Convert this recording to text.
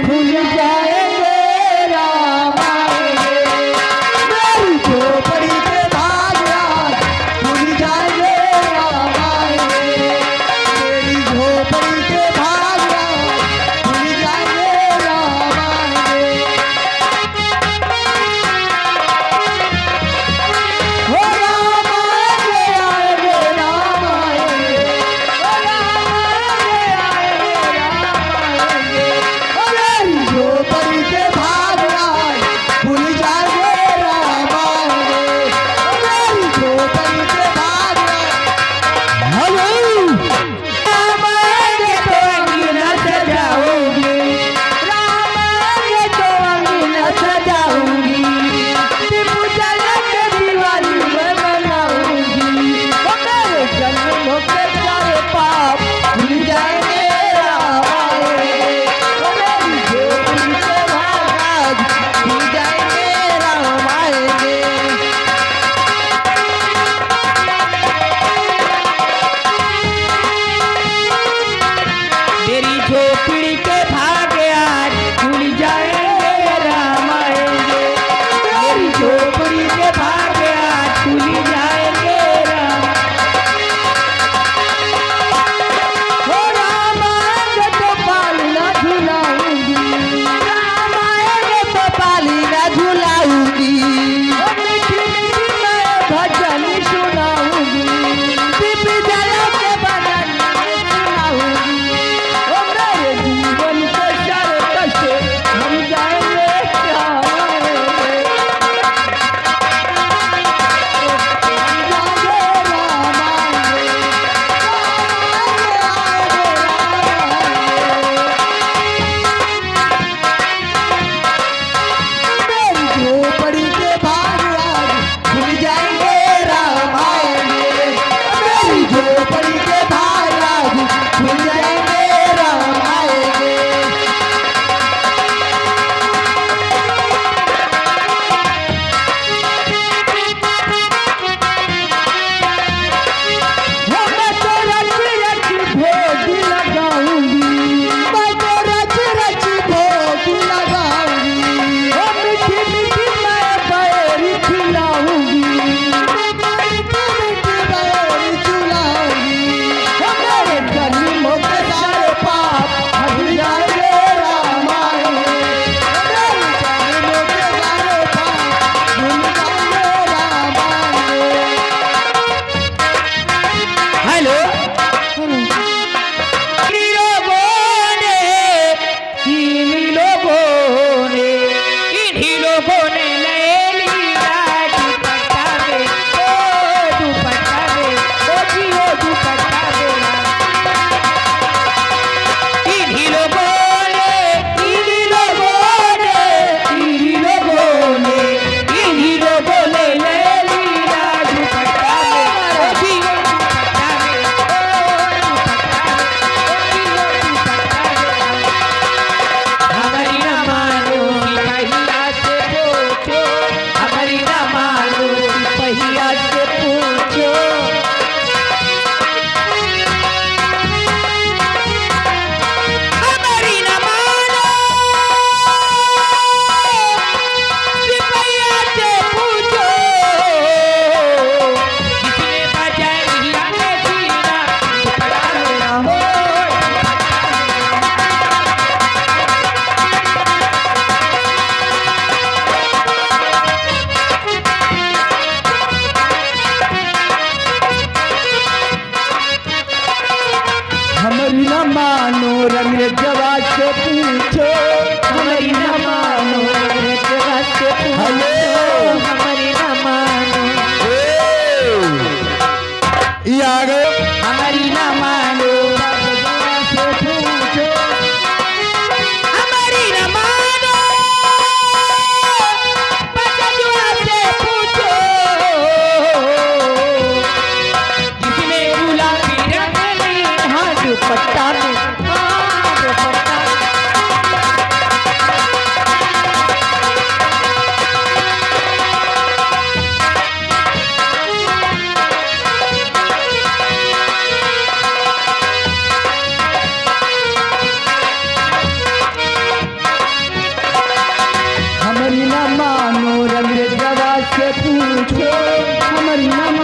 भूल जाएंगे राम आएंगे। मेरी झोपड़ी के भाग आज भूल जाएंगे राम आएंगे। मेरी झोपड़ी के भाग आज भूल जाएंगे राम आएंगे। हो राम आएंगे आएंगे राम आएंगे। हो राम आएंगे आएंगे राम आएंगे। हो मेरी झोपड़ी के भाग आज भूल जाएंगे राम आएंगे। हो मेरी झोपड़ी के भाग आज राम आएंगे तो अंगना सजाऊंगी। राम आएंगे तो अंगना सजाऊंगी। दीप जला के दिवाली में मनाऊंगी। वो मेरे जन्मों के सारे पाप भूल जाएंगे राम आएंगे। वो मेरी झोपड़ी के भाग आज भूल जाएंगे राम आएंगे। मेरी झोपड़ी के भाग आज भूल जाएंगे राम आएंगे। मेरी झोपड़ी के भाग आज भूल जाएंगे राम। हो राम आएंगे तो पालना झुलाऊंगी। राम आएंगे तो पालना झुलाऊंगी। हो मीठी मीठी मैं भजन सुनाऊंगी। दीप जला के भजन सुनाऊंगी। ओ मेरे जीवन के सारे कष्ट हम जाएंगे राम आएंगे। हम जाएंगे राम आएंगे। मेरी झोपड़ी के भाग आज भूल जाएंगे राम आएंगे। मेरी झोपड़ी के भाग आज भूल जाएंगे राम आएंगे। मैं तो रच रच भोग लगाऊंगी। मैं तो रच रच भोग लगाऊंगी। ओ मीठी मीठी मैं बैरी खिलाऊंगी। मीठी मीठी बैरी खिलाऊंगी। ओ मेरे जन्मों के सारे पाप भूल जाएंगे राम आएंगे। ओ मेरे जन्मों के सारे पाप भूल जाएंगे राम आएंगे। हेलो इन्हीं लोगों ने ले लिया दुपट्टा में। ओ दुपट्टा में ओ जी ओ दुपट्टा मेरा। इन्हीं लोगों ने ले लिया दुपट्टा में। ओ जी ओ दुपट्टा में ओ दुपट्टा में ओ जी ओ दुपट्टा मेरा। हमारी न मानो कि पहिया से पूछो। हमारी न मानो कि पहिया से पूछो। हमारी न मानो कि पहिया से पूछो। किसने बजाई हिया में जीना दुपट्टा मेरा हो हमारी न मानो रंगजवा से पूछो। हमारी न मानो रंगजवा से पूछो। हमारी न मानो ये आ गए। हमारी न मानो रंगजवा से पूछो। हमारी न मानो रंगजवा से पूछो। जिसने गुलाबी रंग ली हाँ दुपट्टा में। हाँ दुपट्टा मानो अंग्रेजवा से पूछो हमारी न